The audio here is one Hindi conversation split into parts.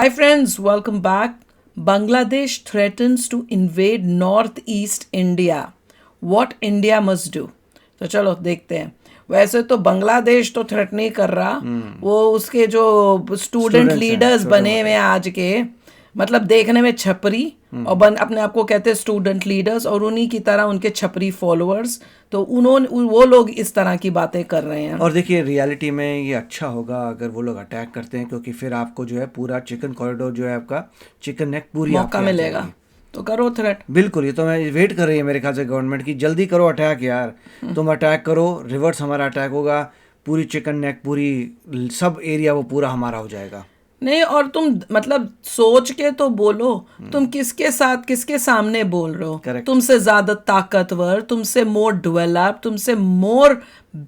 Hi friends, welcome back. Bangladesh threatens to invade northeast India. What India must do? तो चलो देखते हैं. वैसे तो बांग्लादेश तो थ्रेट नहीं कर रहा. वो उसके जो स्टूडेंट Students हैं, लीडर्स छोटे बने हुए हैं आज के, मतलब देखने में छपरी और अपने आप को कहते हैं स्टूडेंट लीडर्स, और उन्हीं की तरह उनके छपरी फॉलोअर्स. तो उन्होंने वो लोग इस तरह की बातें कर रहे हैं. और देखिए रियलिटी में ये अच्छा होगा अगर वो लोग अटैक करते हैं, क्योंकि फिर आपको जो है पूरा चिकन कॉरिडोर जो है आपका चिकन नेक पूरी मौका आपके आ मिलेगा जाएगी. तो करो थ्रेट. बिल्कुल, ये तो मैं वेट कर रही है मेरे ख्याल से गवर्नमेंट की, जल्दी करो अटैक यार. तुम अटैक करो, रिवर्स हमारा अटैक होगा, पूरी चिकन नेक पूरी सब एरिया वो पूरा हमारा हो जाएगा. नहीं, और तुम मतलब सोच के तो बोलो. तुम किसके साथ किसके सामने बोल रहे हो? Correct. तुमसे ज्यादा ताकतवर, तुमसे मोर डेवलप्ड, तुमसे more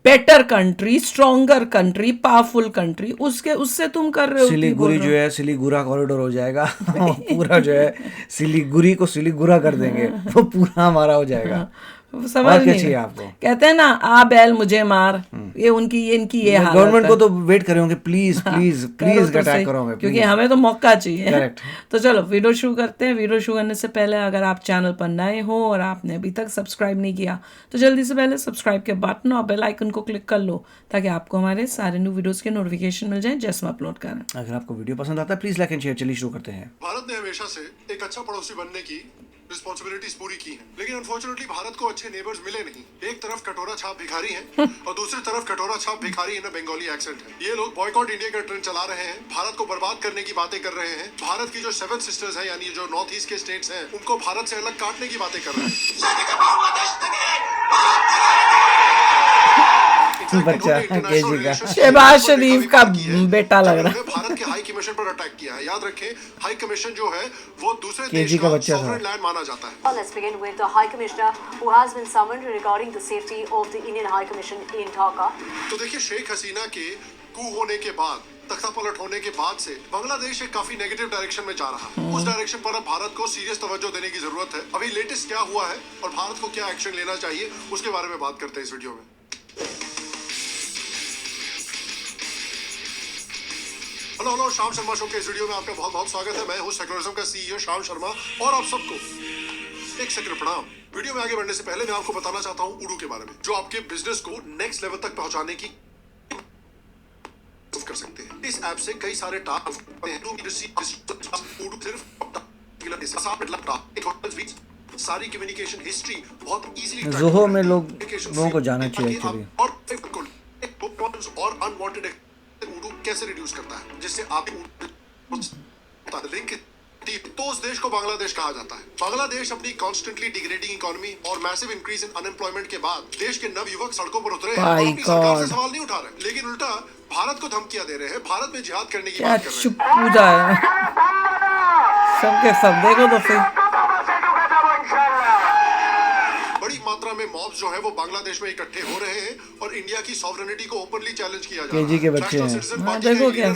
better country, stronger country, powerful country, उससे तुम कर रहे हो कि बोल सिलीगुड़ी रहे जो है सिलीगुड़ा कॉरिडोर हो जाएगा. पूरा जो है सिलीगुड़ी को सिलीगुड़ा कर देंगे, वो पूरा हमारा हो जाएगा. हो. समझ और क्या नहीं चाहिए रहे. आपको? कहते हैं ना, आ बैल मुझे मार. ये इनकी ये हालत गवर्नमेंट है. को तो वेट कर रहे होंगे, प्लीज प्लीज करो प्लीज तो सही, अटैक करो हमें, क्योंकि please. हमें तो मौका चाहिए. Correct. तो चलो वीडियो शुरू करते हैं. वीडियो शुरू करने से पहले अगर आप चैनल पर नए हो और आपने अभी तक सब्सक्राइब नहीं किया तो जल्दी से पहले सब्सक्राइब के बटन और बेल आइकन को क्लिक कर लो, ताकि आपको हमारे सारे न्यू वीडियोस के नोटिफिकेशन मिल जाए जैसे हम अपलोड करें. अगर आपको वीडियो पसंद आता है प्लीज लाइक एंड शेयर. चलिए शुरू करते हैं. भारत ने हमेशा से एक अच्छा पड़ोसी बनने की रिस्पॉन्सिबिलिटीज पूरी की हैं, लेकिन अनफॉर्चुनेटली भारत को अच्छे नेबर्स मिले नहीं. एक तरफ कटोरा छाप भिखारी हैं और दूसरी तरफ कटोरा छाप भिखारी इन बंगाली एक्सेंट है. ये लोग बॉयकॉट इंडिया का ट्रेंड चला रहे हैं, भारत को बर्बाद करने की बातें कर रहे हैं. भारत की जो 7 सिस्टर्स हैं, यानी जो नॉर्थ ईस्ट के स्टेट्स हैं, उनको भारत से अलग काटने की बातें कर रहे हैं. बच्चा केजी का. शहबाज शरीफ का बेटा लग रहा है. भारत के हाई कमीशन पर अटैक किया है. याद रखें, हाई कमीशन जो है वो दूसरे केजी देश का का बच्चा था. सॉवरेन लैंड माना जाता है. Let's begin with the High Commissioner who has been summoned regarding the safety of the Indian High Commission in Dhaka. तो देखिए, शेख हसीना के कू होने के बाद, तख्ता पलट होने के बाद से बांग्लादेश एक काफी नेगेटिव डायरेक्शन में जा रहा है. उस डायरेक्शन पर अब भारत को सीरियस तवज्जो देने की जरूरत है. अभी लेटेस्ट क्या हुआ है और भारत को क्या एक्शन लेना चाहिए, उसके बारे में बात करते हैं इस वीडियो में. हेलो शाम शर्मा शो के इस वीडियो में आपका बहुत बहुत स्वागत है. मैं हूं सेक्युलरिज्म का सीईओ शाम शर्मा और आप सबको एक सेकंड प्रणाम. वीडियो में आगे बढ़ने से पहले मैं आपको बताना चाहता हूं उडू के बारे में, जो आपके बिजनेस को नेक्स्ट लेवल तक पहुंचाने की कर सकते हैं. इस ऐप से कई सारे टास्क हैं. उडू सिर्फ सारी कम्युनिकेशन हिस्ट्री बहुत इजीली जोहो में लोगों को जाना चाहिए एक्चुअली. और अनवांटेड उडू कैसे रिड्यूस करता है, जिससे आप लिंक तो उस देश को बांग्लादेश कहा जाता है. बांग्लादेश अपनी कॉन्स्टेंटली डिग्रेडिंग इकोनॉमी और मैसिव इंक्रीज इन अनएम्प्लॉयमेंट के बाद देश के नव युवक सड़कों पर उतरे हैं और अपनी सरकार से सवाल नहीं उठा रहे, लेकिन उल्टा भारत को धमकियां दे रहे हैं, भारत में जिहाद करने की क्या बात कर रहे हैं. चुपूदा है सबके सब. देखो तो सही. बड़ी मात्रा में मॉब्स जो है वो बांग्लादेश में इकट्ठे हो रहे हैं और इंडिया की सॉवरेनिटी को ओपनली चैलेंज किया जा रहा है. केजी के बच्चे हैं. हाँ, देखो क्या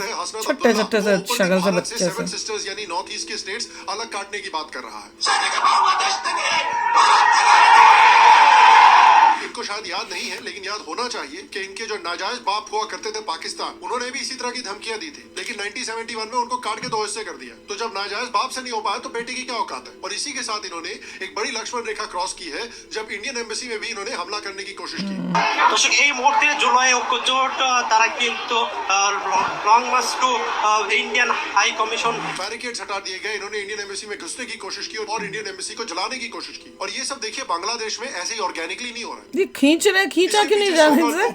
छट्टे छट्टे से शक्ल से बच्चे से. 7 सिस्टर्स यानी नॉर्थ ईस्ट के स्टेट्स अलग काटने की बात कर रहा है. इनको शायद याद नहीं है, लेकिन याद होना चाहिए कि इनके जो नाजायज बाप हुआ करते थे पाकिस्तान, उन्होंने भी इसी तरह की धमकियां दी थी, लेकिन 1971 में उनको काट के 2 हिस्से कर दिया. तो जब नाजायज बाप से नहीं हो पाया तो बेटे की क्या औकात है. और इसी के साथ इन्होंने एक बड़ी लक्ष्मण रेखा क्रॉस की है, जब इंडियन एम्बेसी में भी इन्होंने हमला करने की कोशिश की. দর্শক এই মুহূর্তে জুলাই ঐক্যজোট তারা কিন্তু long march to Indian high commission barricades हटा दिए गए. इन्होंने इंडियन एम्बेसी में घुसने की कोशिश की और इंडियन एम्बेसी को जलाने की कोशिश की. और ये सब देखिए बांग्लादेश में ऐसे ही ऑर्गेनिकली नहीं हो रहा है. ये खींचा क्यों नहीं जा रहे I हैं?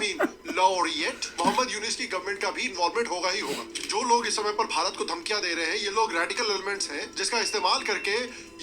mean, लॉरिएट मोहम्मद यूनिस की गवर्नमेंट का भी इन्वॉल्वमेंट होगा ही होगा. जो लोग इस समय पर भारत को धमकियां दे रहे हैं, ये लोग रेडिकल एलिमेंट्स हैं, जिसका इस्तेमाल करके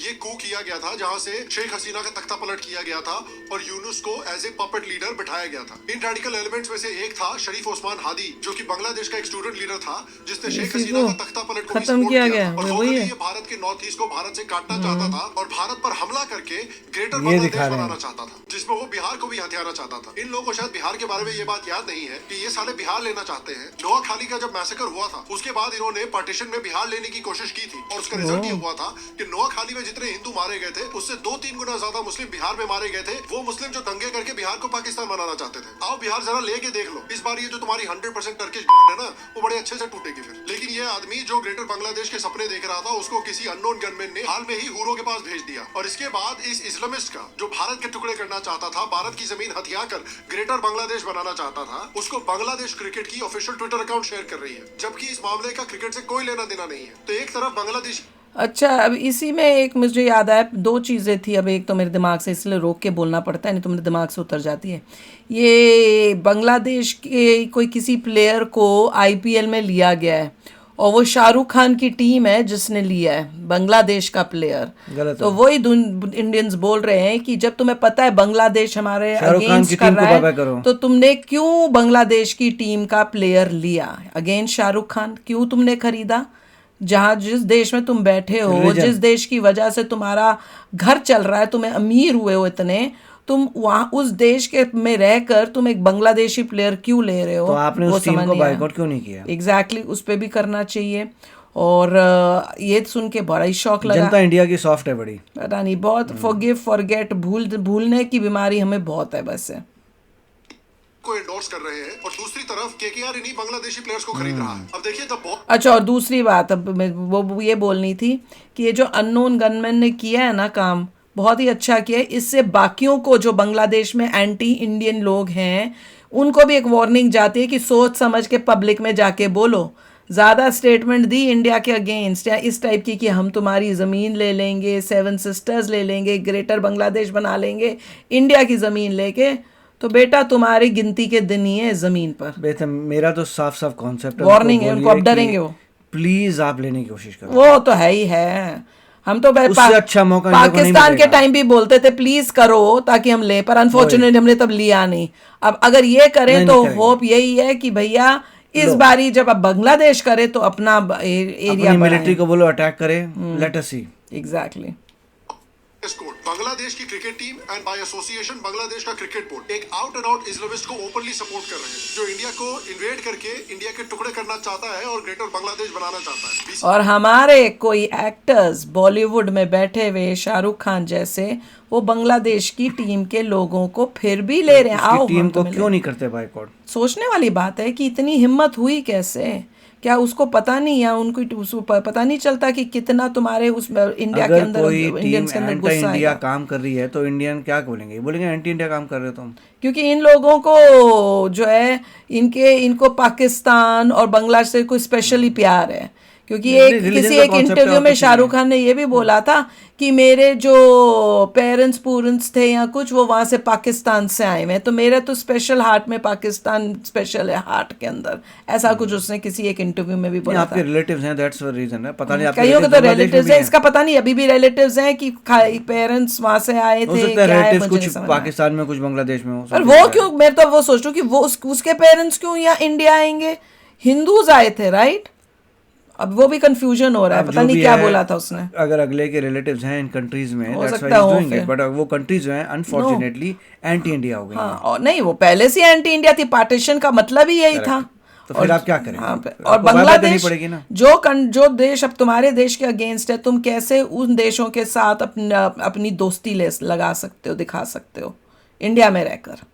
ये कू किया गया था, जहां से शेख हसीना का तख्ता पलट किया गया था और यूनुस को एज ए पपेट लीडर बिठाया गया था. इन रेडिकल एलिमेंट्स में से एक था शरीफ ओस्मान हादी, जो कि बांग्लादेश का एक स्टूडेंट लीडर था, जिसने शेख हसीना का तख्ता पलट को भी खत्म सपोर्ट किया किया गया. था. और वही है. ये भारत के नॉर्थ ईस्ट को भारत से काटना चाहता था और भारत पर हमला करके ग्रेटर ये बांग्लादेश दिखा रहे हैं. बनाना चाहता था, जिसमें वो बिहार को भी हथियाना चाहता था. इन लोगों को शायद बिहार के बारे में ये बात याद याद नहीं है कि ये साले बिहार लेना चाहते हैं। नोआखाली का जब मैसेकर हुआ था उसके बाद इन्होंने पार्टीशन में बिहार लेने की कोशिश की थी और उसका रिजल्ट ये हुआ था कि नोआखाली में जितने हिंदू मारे गए थे उससे 2-3 गुना ज्यादा मुस्लिम बिहार में मारे गए थे, वो मुस्लिम जो दंगे करके बिहार को पाकिस्तान बनाना चाहते थे। आओ बिहार जरा लेके देख लो, इस बार ये जो तुम्हारी 100% टर्किश है ना वो बड़े अच्छे से टूटेगी फिर। लेकिन ये आदमी जो ग्रेटर बांग्लादेश के सपने देख रहा था उसको किसी अननोन गनमैन ने हाल में ही हुरो के पास भेज दिया और इसके बाद इस इस्लामिस्ट का जो भारत के टुकड़े करना चाहता था, भारत की जमीन हथिया कर ग्रेटर बांग्लादेश बनाना चाहता था, उसको बांग्लादेश क्रिकेट की ऑफिशियल ट्विटर अकाउंट शेयर कर रही है, जबकि इस मामले का क्रिकेट से कोई लेना देना नहीं है। तो एक तरफ बांग्लादेश। अच्छा, अब इसी में एक मुझे याद आया, दो चीज़ें थी। अब एक तो मेरे दिमाग से इसलिए रोक के बोलना पड़ता है, नहीं तो मेरे दिमाग से उतर जाती है। ये बांग्लादेश के कोई किसी प्लेयर को आईपीएल में लिया गया है और वो शाहरुख खान की टीम है जिसने लिया है बांग्लादेश का प्लेयर। गलत तो है। वही इंडियंस बोल रहे हैं कि जब तुम्हें पता है बांग्लादेश हमारे शाहरुख खान अगेंस्ट की कर टीम को रहा बाबा है करो। तो तुमने क्यों बांग्लादेश की टीम का प्लेयर लिया अगेंस्ट शाहरुख खान? क्यों तुमने खरीदा? जहाँ जिस देश में तुम बैठे हो, Religion। जिस देश की वजह से तुम्हारा घर चल रहा है, तुम्हें अमीर हुए हो इतने, तुम वहाँ उस देश के में रहकर तुम एक बांग्लादेशी प्लेयर क्यों ले रहे हो? तो आपने वो उस टीम समझ को नहीं आया। बायकॉट क्यों नहीं किया? एग्जैक्टली, उस पे भी करना चाहिए। और ये सुन के बड़ा ही शौक लगा। जनता इंडिया की सॉफ्ट है बड़ी। पता नहीं, बहुत फॉरगिव फॉरगेट, भूलने की बीमारी हमें बहुत है बस है। को एंडोर्स कर रहे हैं और दूसरी तरफ केकेआर इन्हीं बांग्लादेशी प्लेयर्स को खरीद रहा है। अब देखिए द बहुत। अच्छा, और दूसरी बात अब मैं वो ये बोलनी थी कि ये जो अननोन गनमैन ने किया है ना काम, बहुत ही अच्छा किया है। इससे बाकियों को जो बांग्लादेश में एंटी इंडियन लोग हैं उनको भी एक वार्निंग जाती है कि सोच समझ के पब्लिक में जाके बोलो। ज़्यादा स्टेटमेंट दी इंडिया के अगेंस्ट या इस टाइप की कि हम तुम्हारी ज़मीन ले लेंगे, 7 सिस्टर्स ले लेंगे, ग्रेटर बांग्लादेश बना लेंगे इंडिया की ज़मीन लेके, तो बेटा तुम्हारी गिनती के दिन ही है ज़मीन पर। बेहतर मेरा तो साफ साफ कॉन्सेप्ट वार्निंग है उनको, अब डरेंगे वो। प्लीज आप लेने की कोशिश करो। वो तो है ही है। हम तो उससे अच्छा मौका इंडिया को नहीं पाकिस्तान के मिलेगा। टाइम भी बोलते थे प्लीज करो ताकि हम ले, पर अनफॉर्चुनेटली हमने तब लिया नहीं। अब अगर ये करें नहीं, तो नहीं करेंगे। होप यही है कि भैया इस बारी जब अब बांग्लादेश करे तो अपना एरिया अपनी मिलिट्री को बोलो अटैक करे, लेट अस सी। एग्जैक्टली। कोड बांग्लादेश की क्रिकेट टीम एंड बाय एसोसिएशन बांग्लादेश का क्रिकेट बोर्ड एक आउट एंड आउट इस्लामिस्ट को ओपनली सपोर्ट कर रहे हैं जो इंडिया को इन्वेड करके इंडिया के टुकड़े करना चाहता है और ग्रेटर बांग्लादेश बनाना चाहता है। और हमारे कोई एक्टर्स बॉलीवुड में बैठे हुए शाहरुख खान जैसे, वो बांग्लादेश की टीम के लोगों को फिर भी ले रहे हैं। आओ टीम हम को तुम्हें क्यों नहीं करते बायकॉट? सोचने वाली बात है कि इतनी हिम्मत हुई कैसे? क्या उसको पता नहीं, या उनको उसको पता नहीं चलता कि कितना तुम्हारे उस इंडिया के अगर अंदर, कोई टीम इंडियंस के अंदर एंटी गुस्सा इंडिया आएगा? काम कर रही है तो इंडियन क्या बोलेंगे? बोलेंगे एंटी इंडिया काम कर रहे हो तुम। क्योंकि इन लोगों को जो है इनको पाकिस्तान और बांग्लादेश से कोई स्पेशली प्यार है। क्योंकि किसी एक इंटरव्यू में शाहरुख खान ने ये भी बोला था कि मेरे जो पेरेंट्स थे या कुछ, वो वहाँ से पाकिस्तान से आए हुए हैं, तो मेरा तो स्पेशल हार्ट में पाकिस्तान स्पेशल है, हार्ट के अंदर। ऐसा कुछ उसने किसी एक इंटरव्यू में भी बोला था। आपके रिलेटिव्स हैं, दैट्स द रीजन है। पता नहीं आपके कईयों के तो बांग्लादेश में रिलेटिव्स भी हैं, हैं। इसका पता नहीं अभी भी रिलेटिव्स हैं कि पेरेंट्स वहाँ से आए हो थे, सकता है क्या है रिलेटिव्स मुझे नहीं कुछ समझ में आया। पाकिस्तान में कुछ बांग्लादेश में हो। और वो क्यों, मैं तो वो सोचूं कि वो उसके पेरेंट्स क्यों यहाँ इंडिया आएंगे? हिंदूज आए थे, राइट? अब वो भी कंफ्यूजन हो रहा है, पता नहीं क्या बोला था उसने। अगर अगले के रिलेटिव्स हैं इन कंट्रीज में, हो दैट्स सकता व्हाई हो ही इज डूइंग फिर। इट, बट वो कंट्रीज जो हैं अनफॉर्चुनेटली एंटी इंडिया हो गई हाँ, हैं। और नहीं, वो पहले से एंटी इंडिया थी, पार्टीशन का मतलब ही यही था। तो फिर आप क्या करें? हाँ, फिर और आपको बाय-बाय बांग्लादेश करनी पड़ेगी ना। जो देश अब तुम्हारे देश के अगेंस्ट है, तुम कैसे उन देशों के साथ अपनी दोस्ती लगा सकते हो, दिखा सकते हो इंडिया में रहकर?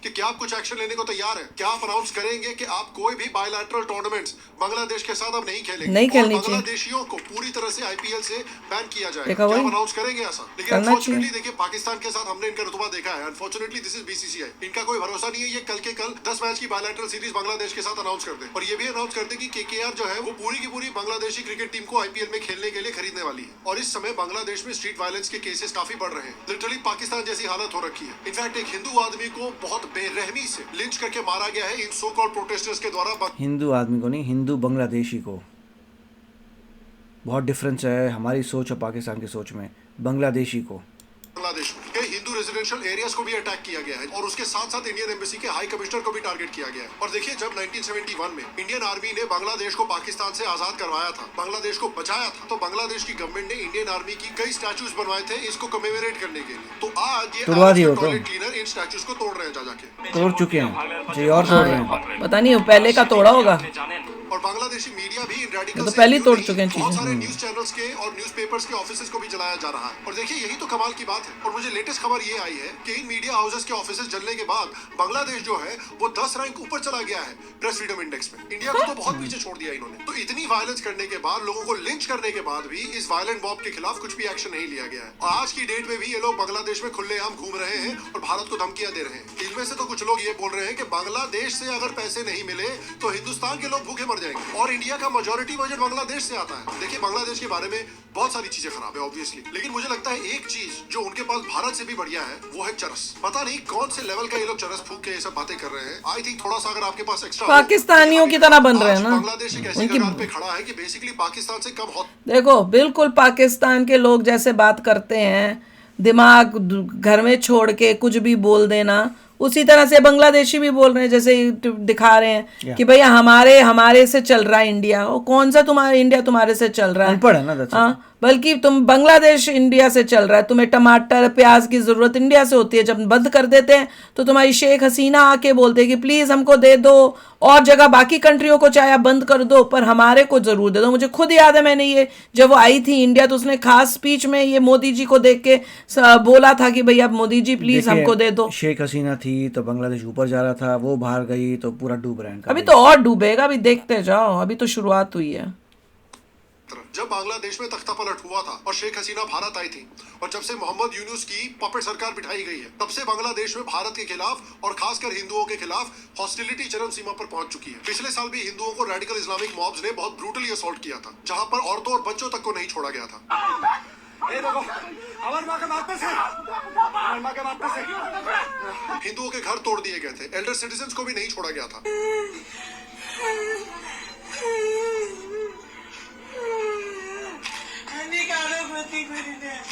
कि क्या आप कुछ एक्शन लेने को तैयार हैं? क्या आप अनाउंस करेंगे कि आप कोई भी बायलैटरल टूर्नामेंट्स बांग्लादेश के साथ अब नहीं खेलेंगे? नहीं खेलनी और चाहिए। बांग्लादेशियों को पूरी तरह से आईपीएल से बैन किया जाएगा। देखा क्या वही? आप अनाउंस करेंगे ऐसा? लेकिन करना अनफॉर्चुनेटली चाहिए। देखिए पाकिस्तान के साथ हमने इनका रुतबा देखा है। अनफॉर्चुनेटली दिस इज बीसीसीआई, इनका कोई भरोसा नहीं है। ये कल के कल 10 मैच की बायलैटरल सीरीज बांग्लादेश के साथ अनाउंस कर दे और ये भी अनाउंस कर दे कि केकेआर जो है वो पूरी की पूरी बांग्लादेशी क्रिकेट टीम को आईपीएल में खेलने के लिए खरीदने वाली है। और इस समय बांग्लादेश में स्ट्रीट वायलेंस के केसेस काफी बढ़ रहे हैं। लिटरली पाकिस्तान जैसी हालत हो रखी है। इनफैक्ट एक हिंदू आदमी को बहुत बेरहमी से लिंच करके मारा गया है इन सो कॉल्ड प्रोटेस्टर्स के द्वारा। हिंदू आदमी को नहीं, हिंदू बांग्लादेशी को। बहुत डिफरेंस है हमारी सोच और पाकिस्तान की सोच में। बांग्लादेशी को बांग्लादेश में कई हिंदू रेजिडेंशियल एरियाज को भी अटैक किया गया है और उसके साथ साथ इंडियन एम्बेसी के हाई कमिश्नर को भी टारगेट किया गया है। और देखिए, जब 1971 में इंडियन आर्मी ने बांग्लादेश को पाकिस्तान से आजाद करवाया था, बांग्लादेश को बचाया था, तो बांग्लादेश की गवर्नमेंट ने इंडियन आर्मी की कई स्टैचूज बनवाए थे इसको कमेमोरेट करने के लिए। तो आज ये तोड़वा दिए हो तो। टॉयलेट क्लीनर इन स्टैचूज को तोड़ रहे हैं जा जाके। तोड़ चुके हैं जी, और तोड़ रहे हैं। पता नहीं वो पहले का तोड़ा होगा। और बांग्लादेशी मीडिया भी इन रेडिकल तो पहले ही तोड़ चुके हैं बहुत चीजें। सारे न्यूज चैनल्स के और न्यूज़पेपर्स के ऑफिसेज को भी जलाया जा रहा है। और देखिए, यही तो कमाल की बात है। और मुझे लेटेस्ट खबर ये आई है कि इन मीडिया हाउसेस के ऑफिसेज जलने के बाद बांग्लादेश जो है वो 10 रैंक ऊपर चला गया है प्रेस फ्रीडम इंडेक्स में। इंडिया को तो बहुत पीछे छोड़ दिया इन्होंने। तो इतनी वायलेंस करने के बाद, लोगों को लिंच करने के बाद भी इस वायलेंट मॉब के खिलाफ कुछ भी एक्शन नहीं लिया गया है। और आज की डेट में भी ये लोग बांग्लादेश में खुलेआम घूम रहे हैं और भारत को धमकियां दे रहे हैं। इनमें से तो कुछ लोग ये बोल रहे हैं कि बांग्लादेश से अगर पैसे नहीं मिले तो हिंदुस्तान के लोग भूखे मर जाएंगे। और इंडिया का मेजॉरिटी बजट बांग्लादेश से आता है। देखिए, बांग्लादेश के बारे में बहुत सारी चीजें खराब है ऑब्वियसली, लेकिन मुझे लगता है एक चीज जो उनके पास भारत से भी बढ़िया है वो है चरस। पता नहीं कौन से लेवल का ये लोग चरस फूक के ये सब बातें कर रहे हैं। आई थिंक थोड़ा सा अगर आपके पास एक्स्ट्रा पाकिस्तानियों की तरह बन रहे हैं ना। बांग्लादेश एक ऐसी जगह पे खड़ा है कि बेसिकली पाकिस्तान से कम हो। देखो, बिल्कुल पाकिस्तान के लोग जैसे बात करते हैं, दिमाग घर में छोड़ के कुछ भी बोल देना, उसी तरह से बांग्लादेशी भी बोल रहे हैं, जैसे दिखा रहे हैं कि भैया हमारे से चल रहा है इंडिया। वो कौन सा इंडिया तुम्हारे से चल रहा है? अनपढ़ है ना, that's it। हाँ, बल्कि तुम बांग्लादेश इंडिया से चल रहा है। तुम्हें टमाटर प्याज की जरूरत इंडिया से होती है। जब बंद कर देते हैं तो तुम्हारी शेख हसीना आके बोलते हैं कि प्लीज हमको दे दो, और जगह बाकी कंट्रियों को चाहे आप बंद कर दो पर हमारे को जरूर दे दो। मुझे खुद याद है, मैंने ये जब वो आई थी इंडिया तो उसने खास स्पीच में ये मोदी जी को देख के बोला था कि भैया मोदी जी प्लीज हमको दे दो। शेख हसीना थी तो बांग्लादेश ऊपर जा रहा था, वो बाहर गई तो पूरा डूब रहा है। अभी तो और डूबेगा, अभी देखते जाओ, अभी तो शुरुआत हुई है। जब बांग्लादेश में तख्ता पलट हुआ था और शेख हसीना भारत आई थी, और जब से मोहम्मद यूनुस की पपेट सरकार बिठाई गई है, तब से बांग्लादेश में भारत के खिलाफ और खासकर हिंदुओं के खिलाफ हॉस्टिलिटी चरम सीमा पर पहुंच चुकी है। पिछले साल भी हिंदुओं को रेडिकल इस्लामिक मॉब्स ने बहुत ब्रूटली असॉल्ट किया था, जहां पर औरतों और बच्चों तक को नहीं छोड़ा गया था। हिंदुओं के घर तोड़ दिए गए थे, एल्डर सिटीजन्स को भी नहीं छोड़ा गया था।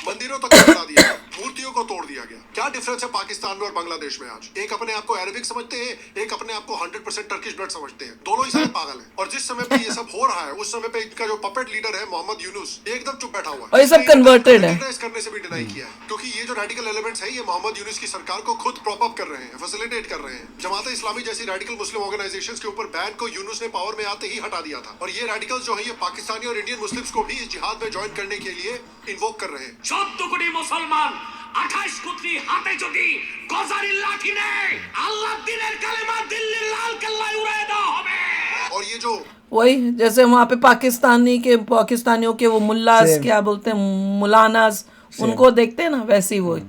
मंदिरों तक तोड़ दिया गया, मूर्तियों को तोड़ दिया गया। क्या डिफरेंस है पाकिस्तान में और बांग्लादेश में आज? एक अपने आप को अरबिक समझते हैं, एक अपने आप को 100% टर्किश ब्लड समझते हैं। दोनों ही शायद पागल हैं। और जिस समय पे ये सब हो रहा है, उस समय पे इनका जो पपेट लीडर है मोहम्मद यूनुस, एकदम चुप बैठा हुआ है। और ये सब कन्वर्टेड है। करने से भी डिनाई किया है, क्योंकि ये जो रेडिकल एलिमेंट्स है ये मोहम्मद यूनुस की सरकार को खुद प्रॉप अप कर रहे हैं, फैसिलिटेट कर रहे हैं। जमात इस्लामी जैसी रेडिकल मुस्लिम ऑर्गेनाइजेशंस के ऊपर बैन को यूनुस ने पावर में आते ही हटा दिया था। और ये रेडिकल्स जो है ये पाकिस्तानी और इंडियन मुस्लिम्स को भी इस जिहाद में ज्वाइन करने के लिए इन्वोक कर रहे हैं। 14 কোটি মুসলমান 28 কোটি হাতে যদি গজারির লাঠি নেয়, আল্লাহর দ্বীনের কালেমা দিল্লির লাল কেল্লায় উড়ায় দেওয়া হবে। और ये जो वही जैसे वहाँ पे पाकिस्तानियों के वो मुल्लास क्या बोलते हैं, मुलानास, उनको देखते हैं ना, वैसे ही वही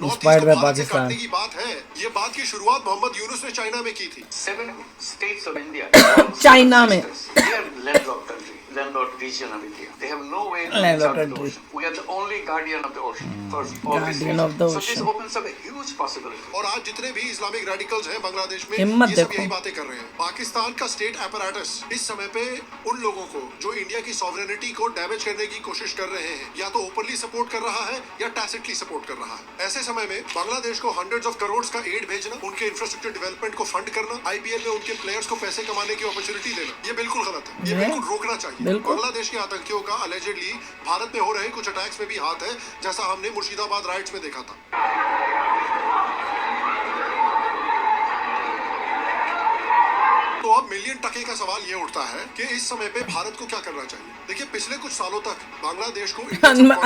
इंस्पायर्ड बाय पाकिस्तान की बात है। ये बात की शुरुआत मोहम्मद यूनुस ने चाइना में की थी। 7 states of India, चाइना में। they are landlocked country, landlocked region of India. They have no way to reach out to the ocean. We are the only guardian of the ocean. First, Guardian of the So this ocean. opens up a huge possibility. और आज जितने भी इस्लामिक रेडिकल्स हैं बांग्लादेश में, हिम्मत ये सब देखो। यही बातें कर रहे हैं। पाकिस्तान का स्टेट अपैरेटस इस समय पे उन लोगों को जो इंडिया की सॉवरेनिटी को डैमेज करने की कोशिश कर रहे हैं, या तो ओपनली सपोर्ट कर रहा है या टैसिटली सपोर्ट कर रहा है। ऐसे समय में बांग्लादेश को हंड्रेड्स ऑफ करोड़ का एड भेजना, उनके इंफ्रास्ट्रक्चर डेवलपमेंट को फंड करना, आईपीएल में उनके प्लेयर्स को पैसे कमाने की अपॉर्चुनिटी देना, ये बिल्कुल गलत है। ये बिल्कुल रोकना चाहिए। बिल्कुल। बांग्लादेश के आतंकियों का अलेजेडली भारत में हो रहे कुछ अटैक्स में भी हाथ है, जैसा हमने मुर्शिदाबाद राइट्स में देखा था। तो अब मिलियन टके का सवाल ये उठता है कि इस समय पे भारत को क्या करना चाहिए। देखिए, पिछले कुछ सालों तक बांग्लादेश को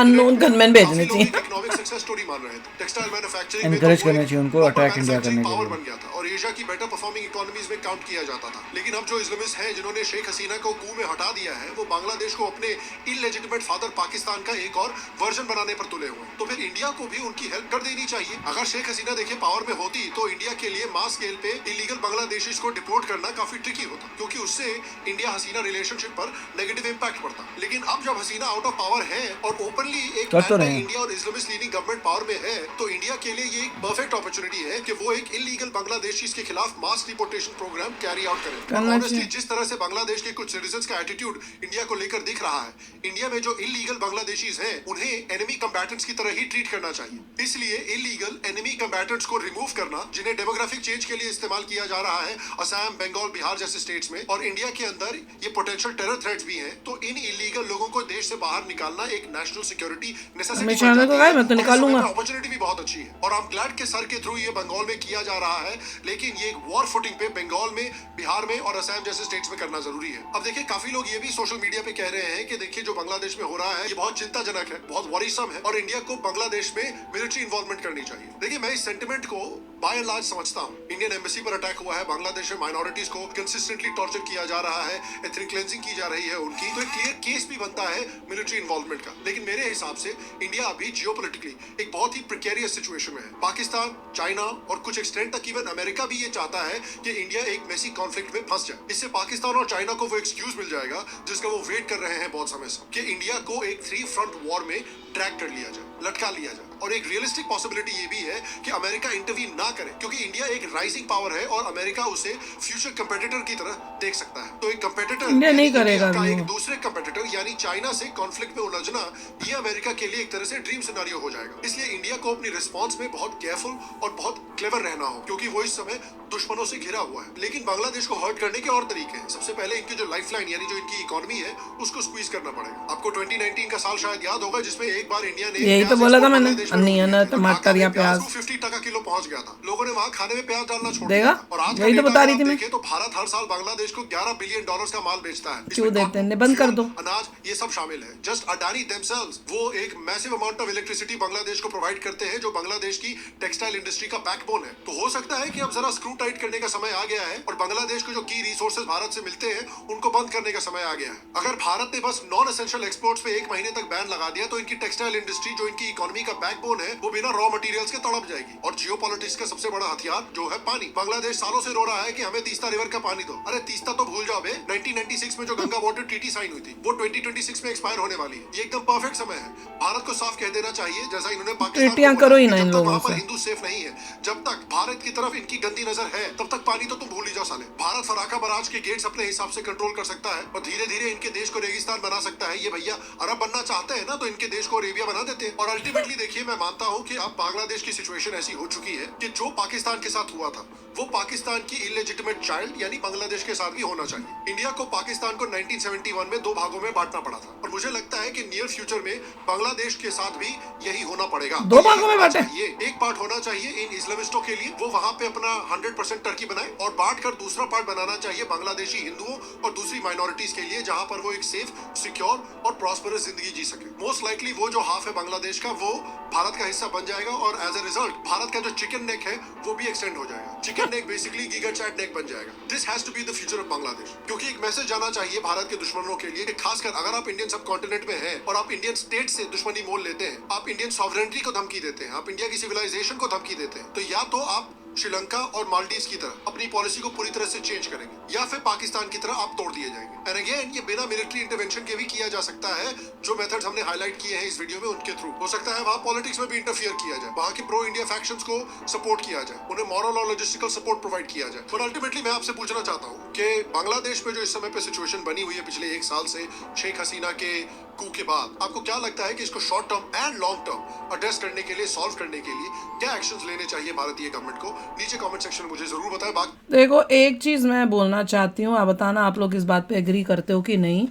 अननोन गनमैन भेजने चाहिए। इकोनॉमिक सक्सेस स्टोरी मान रहे थे। टेक्सटाइल मैन्युफैक्चरिंग Encourage करना चाहिए उनको attack इंडिया करने के पावर लिए। बन गया था और एशिया की बेटर परफॉर्मिंग इकोनॉमीज में काउंट किया जाता था। लेकिन अब जो इस्लामिस्ट हैं जिन्होंने शेख हसीना को कू में हटा दिया है, वो बांग्लादेश को अपने इलेजिटिमेट फादर पाकिस्तान का एक और वर्जन बनाने पर तुले हुए। तो फिर इंडिया को भी उनकी हेल्प कर देनी चाहिए। अगर शेख हसीना देखिए पावर में होती तो इंडिया के लिए मास स्केल पे इलीगल बांग्लादेशीज को डिपोर्ट करना काफी काफी ट्रिकी होता, क्योंकि उससे इंडिया हसीना रिलेशनशिप पर नेगेटिव इम्पैक्ट पड़ता। लेकिन अब जब हसीना आउट ऑफ पावर है और ओपनली एक कर तो रहे हैं। इंडिया और इस्लामिस्ट लीनिंग गवर्नमेंट पावर में है, तो इंडिया के लिए ये एक परफेक्ट अपॉर्चुनिटी है कि वो एक इलीगल बांग्लादेशीज के खिलाफ मास डिपोर्टेशन प्रोग्राम कैरी आउट करे। करना ऑनेस्टली चाहिए। जिस तरह से बांग्लादेश के कुछ सिटीजंस का एटीट्यूड इंडिया को लेकर दिख रहा है, इंडिया में जो इलीगल बांग्लादेशीज हैं उन्हें एनिमी कंबैटेंट्स की तरह ही ट्रीट करना चाहिए। इसलिए इलीगल एनिमी कंबैटेंट्स को रिमूव करना, जिन्हें डेमोग्राफिक चेंज के लिए इस्तेमाल किया जा रहा है असम, बंगाल, बिहार जैसे स्टेट्स में, और इंडिया के अंदर ये पोटेंशियल टेरर थ्रेट्स भी हैं, तो इन इलीगल लोगों को देश से बाहर निकालना एक national security necessity Amit Shah ने तो कहा, मैं तो निकालूंगा। अपॉर्चुनिटी भी बहुत अच्छी है और आई एम ग्लैड के सर के थ्रू ये बंगाल में किया जा रहा है, लेकिन ये एक वॉर फुटिंग पे बंगाल में, बिहार में और असम जैसे स्टेट्स में करना जरूरी है। अब देखिए, काफी लोग ये भी सोशल मीडिया पे कह रहे हैं कि देखिए जो बांग्लादेश में हो रहा है ये बहुत चिंताजनक है, बहुत वरीसम है और इंडिया को बांग्लादेश में मिलिट्री इन्वॉल्वमेंट करनी चाहिए। देखिए, मैं इस सेंटिमेंट को बाय एंड लार्ज समझता हूँ। इंडियन एम्बेसी पर अटैक हुआ है, बांग्लादेश में माइनॉरिटीज को कंसिस्टेंटली टॉर्चर किया जा रहा है, एथनिक क्लेंजिंग की जा रही है उनकी, तो एक क्लियर केस भी बनता है मिलिट्री इन्वॉल्वमेंट का। लेकिन मेरे हिसाब से इंडिया अभी जियोपॉलिटिकली एक बहुत ही प्रिकेरियस सिचुएशन में है। पाकिस्तान, चाइना और कुछ एक्सटेंट तक इवन अमेरिका भी ये चाहता है कि इंडिया एक मेसी कॉन्फ्लिक्ट में फंस जाए। इससे पाकिस्तान और चाइना को वो एक्सक्यूज मिल जाएगा जिसका वो वेट कर रहे हैं बहुत समय से, कि इंडिया को एक 3 फ्रंट वॉर में ट्रैक कर लिया जाए, लटका लिया जाए। और एक रियलिस्टिक पॉसिबिलिटी ये भी है कि अमेरिका इंटरवीन ना करे, क्योंकि इंडिया एक राइजिंग पावर है और अमेरिका उसे फ्यूचर कंपेटिटर की तरह देख सकता है। तो एक कंपेटिटर इंडिया नहीं करेगा का अभी एक वो। दूसरे कंपेटिटर यानी चाइना से कॉन्फ्लिक्ट में उलझना, ये अमेरिका के लिए एक तरह से ड्रीम सिनेरियो हो जाएगा। इसलिए इंडिया को अपनी रिस्पॉन्स में बहुत केयरफुल और बहुत क्लेवर रहना हो, क्योंकि वो इस समय दुश्मनों से घिरा हुआ है। लेकिन बांग्लादेश को हर्ट करने के और तरीके हैं। सबसे पहले इनकी जो लाइफलाइन यानी जो इनकी इकोनॉमी है उसको स्क्वीज करना पड़ेगा। आपको 2019 का साल शायद याद होगा जिसमें एक बार इंडिया ने यही तो बोला था मैंने, अनियन, टमाटर या प्याज 50 टका किलो पहुंच गया था। लोगों ने वहां खाने में प्याज डालना छोड़ देगा? दिया था। और आज का यही तो डेटा बता रही अगर थी आप मैं। देखें तो भारत हर साल बांग्लादेश को $11 बिलियन का माल बेचता है। क्यों इसमें देते हैं? cotton, बंद कर दो। fuel, अनाज, ये सब शामिल है। जस्ट अडानी देमसेल्व्स वो एक massive amount of electricity Bangladesh को प्रोवाइड करते हैं, जो बांग्लादेश की टेक्सटाइल इंडस्ट्री का बैकबोन है। तो हो सकता है कि अब जरा स्क्रू टाइट करने का समय आ गया है और बांग्लादेश को जो की रिसोर्सेज भारत से मिलते हैं उनको बंद करने का समय आ गया है। अगर भारत ने बस नॉन एसेंशियल एक्सपोर्ट्स पे 1 महीने तक बैन लगा दिया तो इनकी टेक्सटाइल इंडस्ट्री, जो इनकी इकोनॉमी का बैकबोन है, वो बिना रॉ मटेरियल्स के तड़प जाएगी। और जियोपॉलिटिक्स का सबसे बड़ा हथियार जो है पानी। बांग्लादेश सालों से रो रहा है कि हमें तीस्ता रिवर का पानी दो। अरे तीस्ता तो भूल जाओ बे, 1996 में जो गंगा वाटर ट्रीटी साइन हुई थी वो 2026 में एक्सपायर होने वाली है। ये एकदम परफेक्ट समय है। भारत को साफ कह देना चाहिए, जैसा इन्होंने पाकिस्तान ट्रीटियां को करो ही बोला, ना कि इन जब तक लोगों वहाँ पर से। हिंदू सेफ नहीं है, जब तक भारत की तरफ इनकी गंदी नजर है, तब तक पानी तो तुम भूल ही जाओ साले। भारत फराका बराज के गेट्स अपने हिसाब से कंट्रोल कर सकता है और धीरे धीरे इनके देश को रेगिस्तान बना सकता है। ये भैया अरब बनना चाहते हैं ना, तो इनके देश को अरेबिया बना देते हैं। और अल्टीमेटली देखिए, मैं मानता हूँ कि अब बांग्लादेश की सिचुएशन ऐसी हो चुकी है कि जो पाकिस्तान के साथ हुआ था वो पाकिस्तान की इलेजिटिमेट चाइल्ड यानी बांग्लादेश के साथ भी होना चाहिए। इंडिया को पाकिस्तान को 1971 में 2 भागों में बांटना पड़ा था और मुझे लगता है कि नियर फ्यूचर में बांग्लादेश के साथ भी यही होना पड़ेगा। 2 भागों में बांटे? ये एक पार्ट होना चाहिए इन इस्लामिस्टों के लिए, वो वहां पे अपना 100% टर्की बनाए, और बांट कर दूसरा पार्ट बनाना चाहिए बांग्लादेशी हिंदुओं और दूसरी माइनॉरिटीज के लिए, जहां पर वो एक सेफ, सिक्योर और प्रॉस्परस जिंदगी जी सके। मोस्ट लाइकली वो जो हाफ है बांग्लादेश का वो भारत का हिस्सा बन जाएगा और एज ए रिजल्ट भारत का जो चिकन नेक है वो भी एक्सटेंड हो जाएगा। Chicken neck basically giga chat neck बन जाएगा। This has to be the future of Bangladesh, क्योंकि एक मैसेज जाना चाहिए भारत के दुश्मनों के लिए कि खासकर अगर आप इंडियन सब कॉन्टिनेंट में हैं और आप इंडियन स्टेट से दुश्मनी मोल लेते हैं, आप इंडियन सॉवरेनिटी को धमकी देते हैं, आप इंडिया की सिविलाइजेशन को धमकी देते हैं, तो या तो आप श्रीलंका और मालदीव्स की तरह अपनी पॉलिसी को पूरी तरह से चेंज करेंगे या फिर पाकिस्तान की तरह आप तोड़ दिए जाएंगे। एंड अगेन ये बिना मिलिट्री इंटरवेंशन के भी किया जा सकता है। जो मेथड्स हमने हाईलाइट किए हैं इस वीडियो में उनके थ्रू हो सकता है वहां पॉलिटिक्स में भी इंटरफियर किया जाए, वहां के प्रो इंडिया फैक्शंस को सपोर्ट किया जाए, उन्हें मॉरल और लॉजिस्टिकल सपोर्ट प्रोवाइड किया जाए। बट अल्टीमेटली मैं आपसे पूछना चाहता हूँ कि बांग्लादेश में जो इस समय पे सिचुएशन बनी हुई है पिछले 1 साल से शेख हसीना के कू के बाद, आपको क्या लगता है कि इसको short term and long term address करने के लिए, सॉल्व करने के लिए क्या एक्शंस लेने चाहिए भारतीय गवर्नमेंट को? नीचे कमेंट सेक्शन में मुझे जरूर बताएं। बाकी देखो, एक चीज़ मैं बोलना चाहती हूँ, आप बताना आप लोग इस बात पे एग्री करते हो कि नहीं,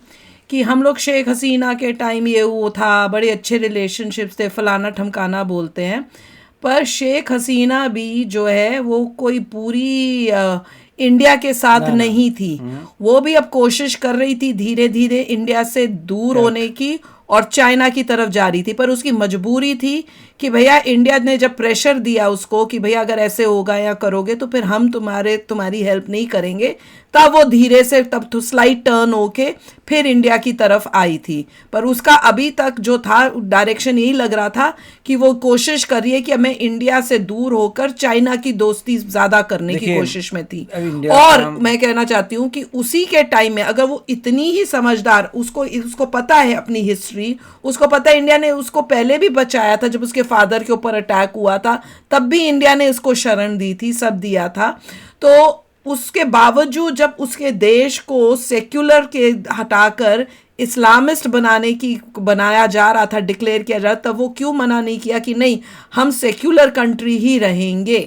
कि हम लोग शेख हसीना के टाइम ये वो था, बड़े अच्छे रिलेशनशिप्स थे, फलाना ठमकाना बोलते हैं, पर शेख हसीना भी जो है वो कोई पूरी इंडिया के साथ नहीं थी। वो भी अब कोशिश कर रही थी धीरे धीरे इंडिया से दूर होने की और चाइना की तरफ जा रही थी, पर उसकी मजबूरी थी कि भैया इंडिया ने जब प्रेशर दिया उसको कि भैया अगर ऐसे होगा या करोगे तो फिर हम तुम्हारी हेल्प नहीं करेंगे, तब वो धीरे से तब तो स्लाइड टर्न होके फिर इंडिया की तरफ आई थी। पर उसका अभी तक जो था डायरेक्शन यही लग रहा था कि वो कोशिश कर रही है कि मैं इंडिया से दूर होकर चाइना की दोस्ती ज्यादा करने की कोशिश में थी। और मैं कहना चाहती हूँ कि उसी के टाइम में अगर वो इतनी ही समझदार, उसको पता है अपनी हिस्ट्री, उसको पता है इंडिया ने उसको पहले भी बचाया था जब उसके फादर के ऊपर अटैक हुआ था, तब भी इंडिया ने उसको शरण दी थी, सब दिया था। तो उसके बावजूद जब उसके देश को सेक्युलर के हटाकर इस्लामिस्ट बनाया जा रहा था, डिक्लेयर किया जा रहा था, तब वो क्यों मना नहीं किया कि नहीं हम सेक्युलर कंट्री ही रहेंगे?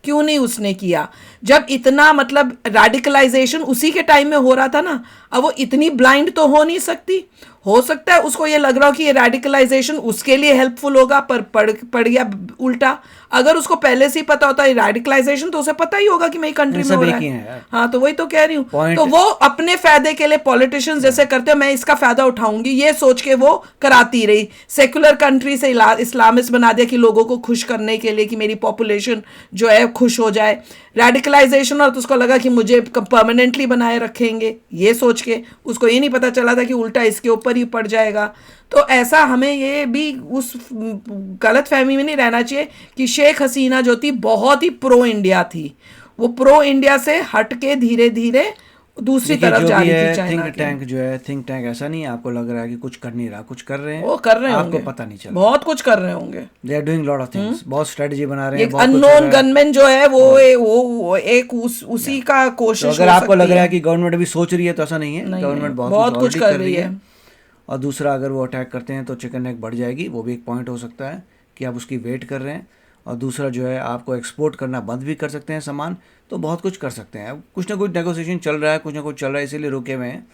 क्यों नहीं उसने किया? जब इतना मतलब रेडिकलाइजेशन उसी के टाइम में हो रहा था ना, अब वो इतनी ब्लाइंड तो हो नहीं सकती। हो सकता है उसको ये लग रहा हो कि ये रेडिकलाइजेशन उसके लिए हेल्पफुल होगा, पर पड़ गया उल्टा। अगर उसको पहले से ही पता होता है रेडिकलाइजेशन, तो उसे पता ही होगा कि मेरी कंट्री में हो रहा है। हाँ, तो वही तो कह रही हूँ। तो वो अपने फायदे के लिए पॉलिटिशियंस जैसे करते हो, मैं इसका फायदा उठाऊंगी, ये सोच के वो कराती रही। सेक्युलर कंट्री से इस्लामिस्ट बना दिया कि लोगों को खुश करने के लिए, कि मेरी पॉपुलेशन जो है खुश हो जाए। रेडिकलाइजेशन, और तो उसको लगा कि मुझे परमानेंटली बनाए रखेंगे, ये सोच के। उसको ये नहीं पता चला था कि उल्टा इसके ऊपर ही पड़ जाएगा। तो ऐसा हमें ये भी उस गलत फहमी में नहीं रहना चाहिए कि शेख हसीना जो थी बहुत ही प्रो इंडिया थी, वो प्रो इंडिया से हट के धीरे धीरे दूसरी तरफ जा रही थी चाइना थिंक टैंक जो है, थिंक टैंक ऐसा नहीं है आपको लग रहा है कि कुछ कर नहीं रहा, कुछ कर रहे हैं, वो कर रहे होंगे, आपको पता नहीं चला, बहुत कुछ कर रहे होंगे। They are doing lot of things, बहुत स्ट्रेटजी बना रहे हैं। एक अननोन गनमैन जो है वो एक उसी का कोशिश। अगर आपको लग रहा है कि गवर्नमेंट अभी सोच रही है, तो ऐसा नहीं है, गवर्नमेंट बहुत कुछ कर रही है। और दूसरा, अगर वो अटैक करते हैं तो चिकन नेक बढ़ जाएगी, वो भी एक पॉइंट हो सकता है कि आप उसकी वेट कर रहे हैं। और दूसरा जो है, आपको एक्सपोर्ट करना बंद भी कर सकते हैं सामान, तो बहुत कुछ कर सकते हैं। कुछ ना कुछ नेगोशिएशन चल रहा है, कुछ ना कुछ चल रहा है, इसीलिए रुके हुए हैं।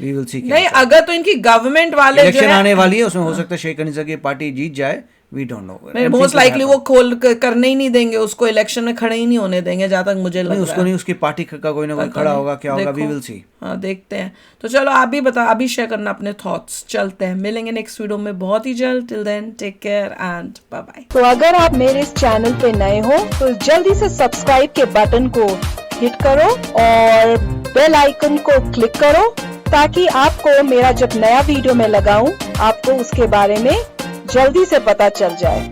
We will see. नहीं, अगर तो इनकी गवर्नमेंट वाले इलेक्शन आने वाली है, उसमें हो सकता है शेख हसीना की पार्टी जीत जाए, we don't know. Most likely वो खोल करने ही नहीं देंगे उसको, इलेक्शन में खड़े ही नहीं होने देंगे, जहां तक मुझे लग रहा है। उसको नहीं, उसकी पार्टी का कोई ना कोई खड़ा होगा, क्या होगा, वी विल सी। हाँ, देखते हैं। तो चलो आप भी बता, अभी शेयर करना अपने थॉट्स। चलते हैं, मिलेंगे नेक्स्ट वीडियो में बहुत ही जल्द। Till then take care and bye bye. तो अगर आप मेरे इस चैनल पे नए हो तो जल्दी से सब्सक्राइब के बटन को हिट करो और बेल आइकन को क्लिक करो, ताकि आपको मेरा जब नया वीडियो मैं लगाऊं, आपको उसके बारे में जल्दी से पता चल जाए।